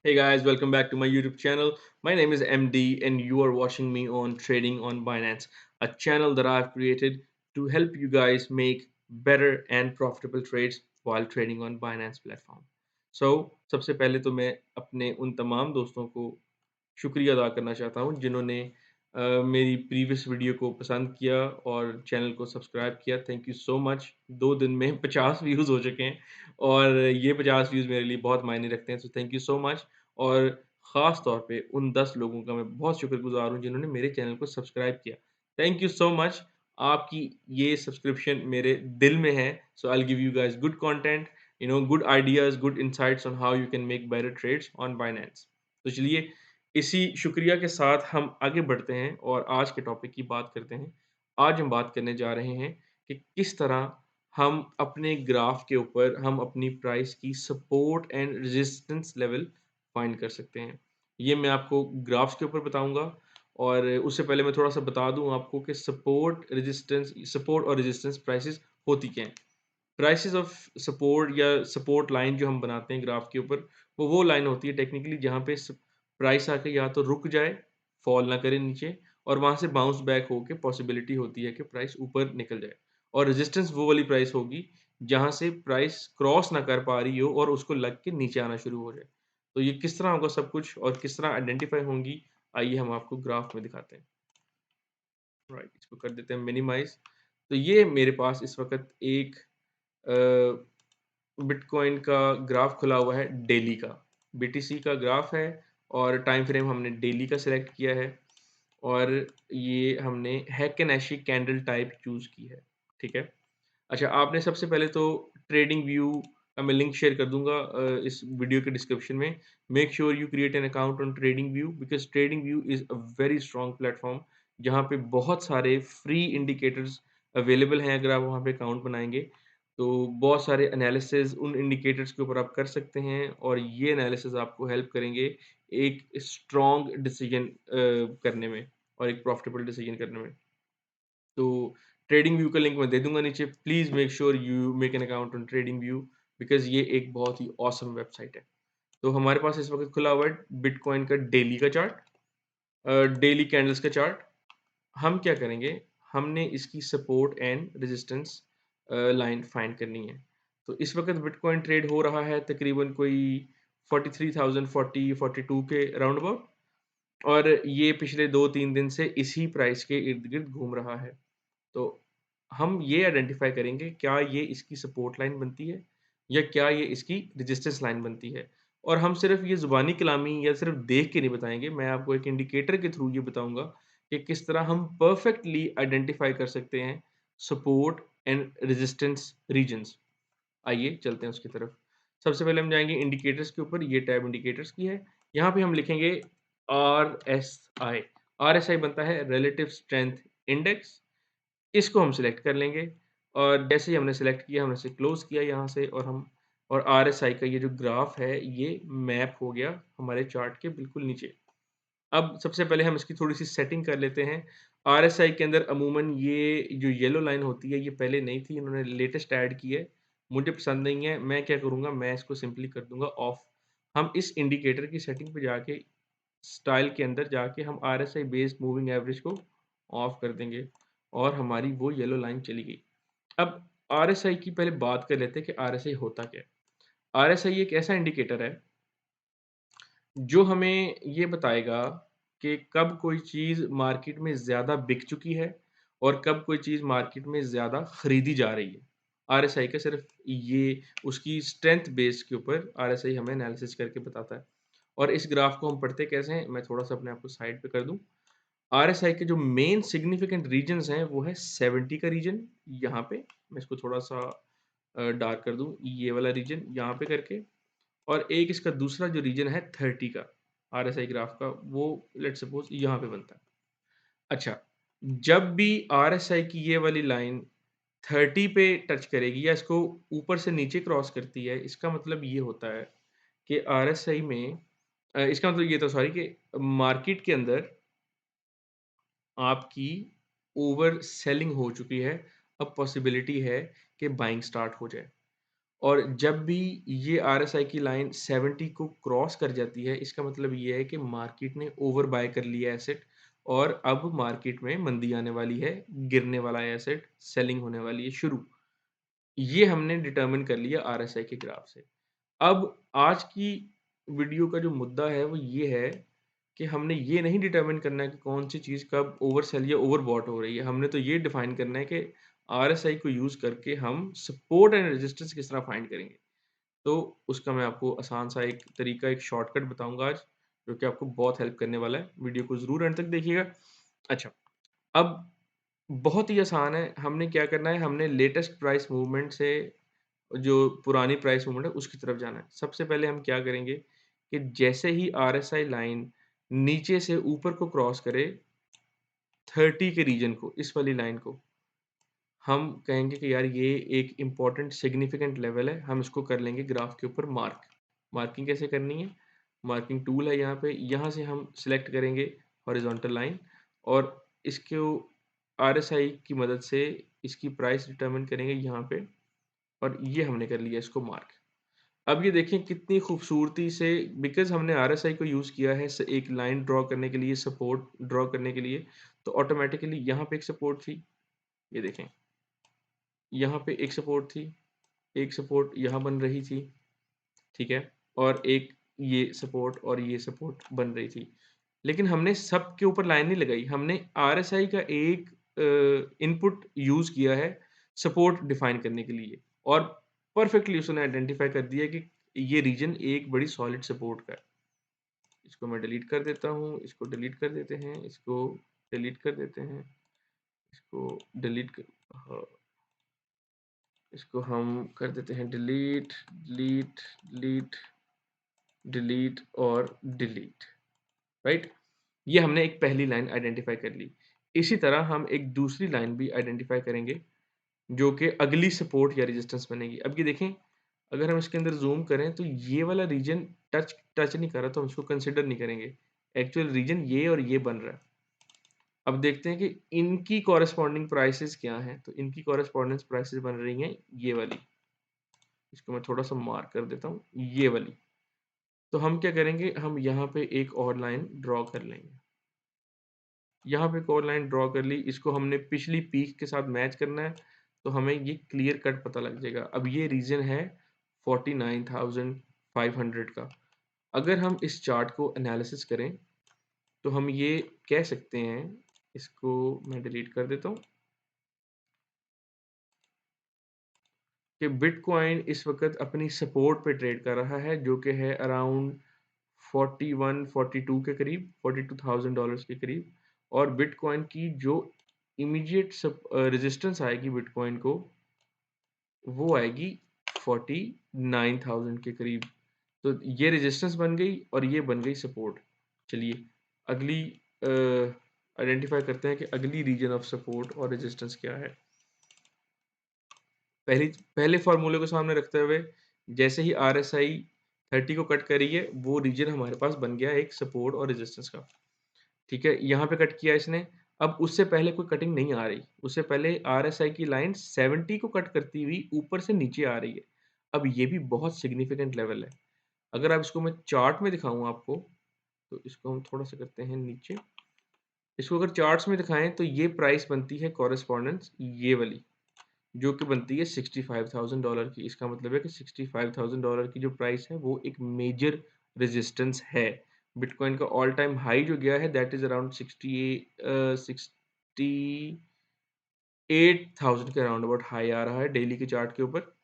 Hey guys, welcome back to my YouTube channel. My name is MD and you are watching me on Trading on Binance, a channel that I've created to help you guys make better and profitable trades while trading on Binance platform. So, सबसे पहले तो मैं अपने उन तमाम दोस्तों को शुक्रिया अदा करना चाहता हूँ जिन्होंने मेरी प्रीवियस वीडियो को पसंद किया और चैनल को सब्सक्राइब किया। Thank you so much. 2 दिन में 50 व्यूज़ हो चुके हैं और ये 50 व्यूज़ मेरे लिए बहुत मायने रखते हैं। So thank you so much. और ख़ास तौर पे उन 10 लोगों का मैं बहुत शुक्रगुज़ार हूँ जिन्होंने मेरे चैनल को सब्सक्राइब किया। Thank you so much. आपकी ये सब्सक्रिप्शन मेरे दिल में है। So I will give you guys good content, good ideas, good insights on how you can make better trades on Binance. तो चलिए इसी शुक्रिया के साथ हम आगे बढ़ते हैं और आज के टॉपिक की बात करते हैं। आज हम बात करने जा रहे हैं कि किस तरह हम अपने ग्राफ के ऊपर हम अपनी प्राइस की support and resistance level find कर सकते हैं। ये मैं आपको ग्राफ्स के ऊपर बताऊँगा और उससे पहले मैं थोड़ा-सा बता दूँ आपको कि सपोर्ट और रेजिस्टेंस प्राइसेज़ होती क्या हैं। प्राइसेज़ ऑफ सपोर्ट या सपोर्ट लाइन जो हम बनाते हैं ग्राफ के ऊपर, वो लाइन होती है टेक्निकली जहाँ पे प्राइस आके या तो रुक जाए, फॉल ना करे नीचे और वहाँ से बाउंस बैक होके पॉसिबिलिटी होती है कि प्राइस ऊपर निकल जाए। और रेजिस्टेंस वो वाली प्राइस होगी जहाँ से प्राइस क्रॉस ना कर पा रही हो और उसको लग के नीचे आना शुरू हो जाए। तो ये किस तरह होगा सब कुछ और किस तरह आइडेंटिफ़ाई होंगी, आइए हम आपको ग्राफ में दिखाते हैं। राइट, इसको कर देते हैं मिनिमाइज़। तो ये मेरे पास इस वक़्त एक अ बिटकॉइन का ग्राफ खुला हुआ है डेली का। बीटीसी का ग्राफ है और टाइम फ्रेम हमने डेली का सिलेक्ट किया है और ये हमने हैक-एन-ऐशी कैंडल टाइप चूज़ की है, ठीक है? अच्छा, आपने सबसे पहले तो ट्रेडिंग व्यू का मैं लिंक शेयर कर दूँगा इस वीडियो के डिस्क्रिप्शन में। Make sure you create an account on trading view because trading view is a very strong platform जहाँ पे बहुत सारे फ्री इंडिकेटर्स अवेलेबल हैं अगर आप वहाँ पे अकाउंट बनाएँगे। तो बहुत सारे एनालिसिस उन इंडिकेटर्स के ऊपर आप कर सकते हैं और ये एनालिसिस आपको हेल्प करेंगे एक स्ट्रॉन्ग डिसीजन करने में और एक प्रॉफ़िटेबल डिसीजन करने में। तो ट्रेडिंग व्यू का लिंक मैं दे दूँगा नीचे। Please make sure you make an account on trading view because ये एक बहुत ही ऑसम वेबसाइट है। तो हमारे पास इस वक़्त खुला हुआ है बिटकॉइन का डेली का चार्ट, डेली कैंडल्स का चार्ट। हम क्या करेंगे, हमने इसकी support and resistance line find करनी है। तो इस वक़्त बिटकॉइन ट्रेड हो रहा है तकरीबन कोई 43,040-42 के राउंड अबाउट और ये पिछले 2-3 दिन से इसी प्राइस के इर्द-गिर्द घूम रहा है। तो हम ये आइडेंटिफ़ाई करेंगे क्या ये इसकी सपोर्ट लाइन बनती है या क्या ये इसकी रेजिस्टेंस लाइन बनती है। और हम सिर्फ़ ये ज़ुबानी कलामी या सिर्फ़ देख के नहीं बताएँगे, मैं आपको एक इंडिकेटर के थ्रू ये बताऊँगा कि किस तरह हम परफ़ेक्टली आइडेंटिफ़ाई कर सकते हैं सपोर्ट एंड रेजिस्टेंस रीजन्स। आइए चलते हैं उसकी तरफ। सबसे पहले हम जाएँगे इंडिकेटर्स के ऊपर, ये टैब इंडिकेटर्स की है। यहाँ पे हम लिखेंगे आरएसआई। आरएसआई बनता है रिलेटिव स्ट्रेंथ इंडेक्स। इसको हम सिलेक्ट कर लेंगे और जैसे ही हमने सिलेक्ट किया, हमने इसे क्लोज़ किया यहाँ से और आरएसआई का ये जो ग्राफ है, ये मैप हो गया हमारे चार्ट के बिल्कुल नीचे। अब सबसे पहले हम इसकी थोड़ी-सी सेटिंग कर लेते हैं। आरएसआई के अंदर अमूमन ये जो येलो लाइन होती है, ये पहले नहीं थी, इन्होंने लेटेस्ट ऐड की है। मुझे पसंद नहीं है, मैं क्या करूँगा, मैं इसको सिंपली कर दूँगा ऑफ। हम इस इंडिकेटर की सेटिंग पे जाके स्टाइल के अंदर जाके हम आरएसआई बेस्ड मूविंग एवरेज को ऑफ कर देंगे और हमारी वो येलो लाइन चली गई। अब आरएसआई की पहले बात कर लेते हैं कि आरएसआई होता क्या है? आरएसआई एक ऐसा इंडिकेटर है जो हमें ये बताएगा कि कब कोई चीज़ मार्केट में ज़्यादा बिक चुकी है और कब कोई चीज़ मार्केट में ज़्यादा खरीदी जा रही है। आरएसआई का सिर्फ़ ये उसकी स्ट्रेंथ बेस के ऊपर आरएसआई हमें एनालिसिस करके बताता है। और इस ग्राफ को हम पढ़ते कैसे हैं, मैं थोड़ा-सा अपने आप को साइड पे कर दूँ। आरएसआई के जो मेन सिग्निफिकेंट रीजन्स हैं, वो है 70 का रीजन यहाँ पे, मैं इसको थोड़ा-सा डार्क कर दूँ, ये वाला रीजन यहाँ पे करके और एक इसका दूसरा जो रीजन है 30 का, आरएसआई ग्राफ का, वो लेट्स सपोज़ यहाँ पे बनता है। अच्छा, जब भी आरएसआई की ये वाली लाइन 30 पे टच करेगी या इसको ऊपर से नीचे क्रॉस करती है, इसका मतलब ये होता है कि आरएसआई में इसका मतलब ये था सॉरी कि मार्केट के अंदर आपकी ओवर सेलिंग हो चुकी है, अब पॉसिबिलिटी है कि बाइंग स्टार्ट हो जाए। और जब भी ये आरएसआई की लाइन 70 को क्रॉस कर जाती है, इसका मतलब ये है कि मार्केट ने ओवर बाय कर लिया एसेट और अब मार्केट में मंदी आने वाली है, गिरने वाला है एसेट, सेलिंग होने वाली है शुरू। ये हमने डिटरमिन कर लिया आरएसआई के ग्राफ से। अब आज की वीडियो का जो मुद्दा है वो ये है कि हमने ये नहीं डिटरमिन करना है कि कौन सी चीज़ कब ओवर सेल या ओवर बॉट हो रही है। हमने तो ये डिफाइन करना है कि आरएसआई को यूज़ करके हम सपोर्ट एंड रेजिस्टेंस किस तरह फाइंड करेंगे। तो उसका मैं आपको आसान सा एक तरीका, एक शॉर्टकट बताऊँगा आज, जो कि आपको बहुत हेल्प करने वाला है। वीडियो को ज़रूर एंड तक देखिएगा। अच्छा, अब बहुत ही आसान है, हमने क्या करना है, हमने लेटेस्ट प्राइस मूवमेंट से जो पुरानी प्राइस मूवमेंट है उसकी तरफ जाना है। सबसे पहले हम क्या करेंगे कि जैसे ही आरएसआई लाइन नीचे से ऊपर को क्रॉस करे 30 के रीजन को, इस वाली लाइन को, हम कहेंगे कि यार ये एक इम्पोर्टेंट सिग्निफिकेंट लेवल है, हम इसको कर लेंगे ग्राफ के ऊपर मार्क। मार्किंग कैसे करनी है? मार्किंग टूल है यहाँ पे, यहाँ से हम सिलेक्ट करेंगे हॉरिजॉन्टल लाइन और इसको आरएसआई की मदद से इसकी प्राइस डिटरमिन करेंगे यहाँ पे और ये हमने कर लिया इसको मार्क। अब ये देखें कितनी खूबसूरती से, बिकॉज़ हमने आरएसआई को यूज़ किया है एक लाइन ड्रॉ करने के लिए, सपोर्ट ड्रॉ करने के लिए, तो ऑटोमेटिकली यहाँ पे एक सपोर्ट थी, ये देखें, यहाँ पे एक सपोर्ट थी, एक सपोर्ट यहाँ बन रही थी, ठीक है? और एक ये सपोर्ट और ये सपोर्ट बन रही थी। लेकिन हमने सब के ऊपर लाइन नहीं लगाई, हमने आरएसआई का एक इनपुट यूज़ किया है सपोर्ट डिफाइन करने के लिए और परफेक्टली उसने आइडेंटिफाई कर दिया कि ये रीजन एक बड़ी सॉलिड सपोर्ट का है। इसको मैं डिलीट कर देता हूँ, इसको डिलीट कर देते हैं, इसको डिलीट कर देते हैं, इसको डिलीट कर, हाँ, इसको हम कर देते हैं डिलीट, डिलीट, डिलीट, डिलीट और डिलीट, राइट? ये हमने एक पहली लाइन आइडेंटिफाई कर ली। इसी तरह हम एक दूसरी लाइन भी आइडेंटिफाई करेंगे, जो कि अगली सपोर्ट या रेजिस्टेंस बनेगी। अब ये देखें, अगर हम इसके अंदर ज़ूम करें तो ये वाला रीजन टच टच नहीं कर रहा, तो हम इसको कंसिडर नहीं करेंगे। एक्चुअल रीजन ये और ये बन रहा है। अब देखते हैं कि इनकी कॉरेस्पॉन्डिंग प्राइसेस क्या हैं। तो इनकी कॉरेस्पॉन्डेंस प्राइसेस बन रही हैं ये वाली। इसको मैं थोड़ा-सा मार्क कर देता हूँ, ये वाली। तो हम क्या करेंगे, हम यहाँ पे एक और लाइन ड्रॉ कर लेंगे। यहाँ पे एक और लाइन ड्रॉ कर ली, इसको हमने पिछली पीक के साथ मैच करना है, तो हमें ये क्लियर कट पता लग जाएगा। अब ये रीजन है 49,500 का। अगर हम इस चार्ट को एनालिसिस करें, तो हम ये कह सकते हैं, इसको मैं डिलीट कर देता हूँ, कि बिटकॉइन इस वक़्त अपनी सपोर्ट पे ट्रेड कर रहा है, जो कि है अराउंड 41-42 के करीब, $42,000 के करीब। और बिटकॉइन की जो इमीडिएट रेजिस्टेंस आएगी बिटकॉइन को, वो आएगी 49,000 के करीब। तो ये रेजिस्टेंस बन गई और ये बन गई सपोर्ट। चलिए अगली आइडेंटिफाई करते हैं कि अगली रीजन ऑफ सपोर्ट और रेजिस्टेंस क्या है। पहले फार्मूले को सामने रखते हुए, जैसे ही आरएसआई 30 को कट करी है, वो रीजन हमारे पास बन गया एक सपोर्ट और रेजिस्टेंस का। ठीक है, यहाँ पे कट किया इसने। अब उससे पहले कोई कटिंग नहीं आ रही, उससे पहले आरएसआई की लाइन 70 को कट करती हुई ऊपर से नीचे आ रही है। अब ये भी बहुत सिग्निफिकेंट लेवल है। अगर आप इसको मैं चार्ट में दिखाऊँ आपको, तो इसको हम थोड़ा-सा करते हैं नीचे। इसको अगर चार्ट्स में दिखाएँ तो ये प्राइस बनती है कॉरेस्पॉन्डेंस ये वाली, जो कि बनती है $65,000 की। इसका मतलब है कि $65,000 की जो प्राइस है वो एक मेजर रेजिस्टेंस है। बिटकॉइन का ऑल टाइम हाई जो गया है दैट इज़ अराउंड 68,000 के अराउंड अबाउट हाई आ रहा है डेली के चार्ट के ऊपर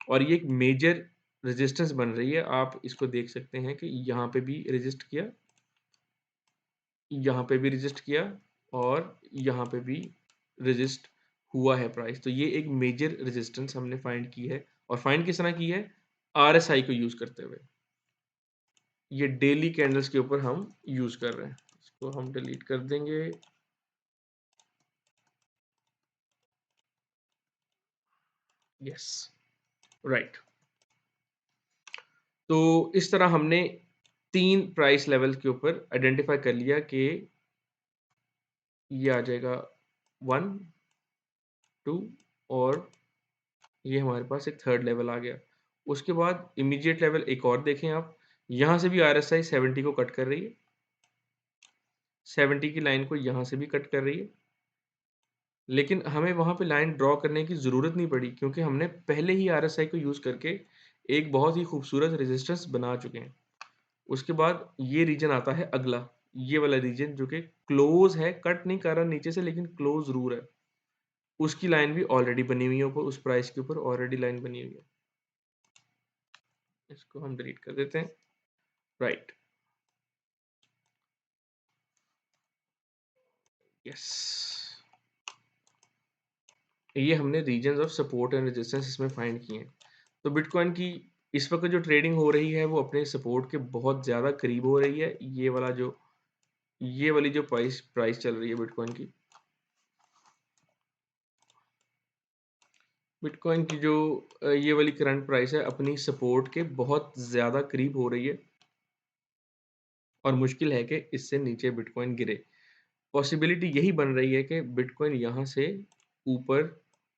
और ये एक मेजर रेजिस्टेंस बन रही है। आप इसको देख सकते हैं कि यहाँ पे भी रेजिस्ट किया, यहाँ पे भी रेजिस्ट किया और यहाँ पे भी रेजिस्ट हुआ है प्राइस। तो ये एक मेजर रेजिस्टेंस हमने फाइंड की है और फाइंड किस तरह की है? आरएसआई को यूज़ करते हुए। ये डेली कैंडल्स के ऊपर हम यूज़ कर रहे हैं। इसको हम डिलीट कर देंगे। Yes, right. तो इस तरह हमने 3 प्राइस लेवल के ऊपर आइडेंटिफाई कर लिया कि ये आ जाएगा 1, 2 और ये हमारे पास एक थर्ड लेवल आ गया। उसके बाद इमीडिएट लेवल एक और देखें आप, यहाँ से भी आरएसआई 70 को कट कर रही है, 70 की लाइन को यहाँ से भी कट कर रही है। लेकिन हमें वहाँ पे लाइन ड्रॉ करने की ज़रूरत नहीं पड़ी क्योंकि हमने पहले ही आरएसआई को यूज़ करके एक बहुत ही खूबसूरत रेजिस्टेंस बना चुके हैं। उसके बाद ये रीजन आता है अगला, ये वाला रीजन जो कि क्लोज़ है, कट नहीं कर रहा नीचे से लेकिन क्लोज़ ज़रूर है। उसकी लाइन भी ऑलरेडी बनी हुई है ऊपर, उस प्राइस के ऊपर ऑलरेडी लाइन बनी हुई है। इसको हम डिलीट कर देते हैं। Right, yes. ये हमने reasons of support and resistance इसमें फाइंड किए हैं। तो बिटकॉइन की इस वक्त जो ट्रेडिंग हो रही है वो अपने सपोर्ट के बहुत ज़्यादा करीब हो रही है। ये वाली जो प्राइस प्राइस चल रही है बिटकॉइन की, बिटकॉइन की जो ये वाली करंट प्राइस है अपनी सपोर्ट के बहुत ज़्यादा करीब हो रही है और मुश्किल है कि इससे नीचे बिटकॉइन गिरे। पॉसिबिलिटी यही बन रही है कि बिटकॉइन यहाँ से ऊपर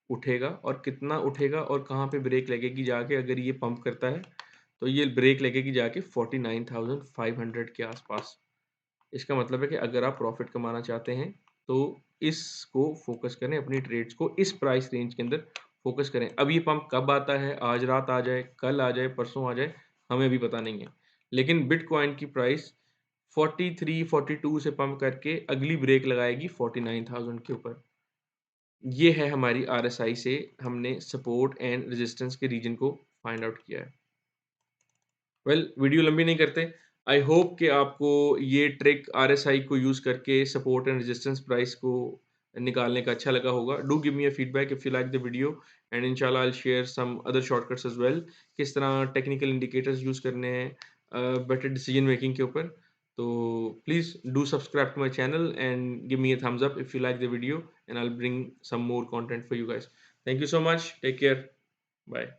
उठेगा और कितना उठेगा और कहाँ पे ब्रेक लगेगी जाके, अगर ये पंप करता है तो ये ब्रेक लगेगी जाके 49,500 के आसपास। इसका मतलब है कि अगर आप प्रॉफिट कमाना चाहते हैं तो इसको फोकस करें, अपनी ट्रेड्स को इस प्राइस रेंज के अंदर फोकस करें। अब ये पंप कब आता है, आज रात आ जाए, कल आ जाए, परसों आ जाए, हमें भी पता नहीं है। लेकिन बिटकॉइन की प्राइस 43 42 से पंप करके अगली ब्रेक लगाएगी 49,000 के ऊपर। ये है हमारी आरएसआई से हमने सपोर्ट एंड रेजिस्टेंस के रीजन को फाइंड आउट किया है। वीडियो लंबी नहीं करते। आई होप कि आपको ये ट्रिक आरएसआई को यूज़ करके सपोर्ट एंड रेजिस्टेंस प्राइस को निकालने का अच्छा लगा होगा। Do give me a feedback if you like the video and इंशाल्लाह I will share some other shortcuts as well. किस तरह टेक्निकल इंडिकेटर्स यूज़ करने हैं बेटर डिसीजन मेकिंग के ऊपर। तो please do subscribe to my channel and give me a thumbs up if you like the video and I will bring some more content for you guys. Thank you so much. Take care. Bye.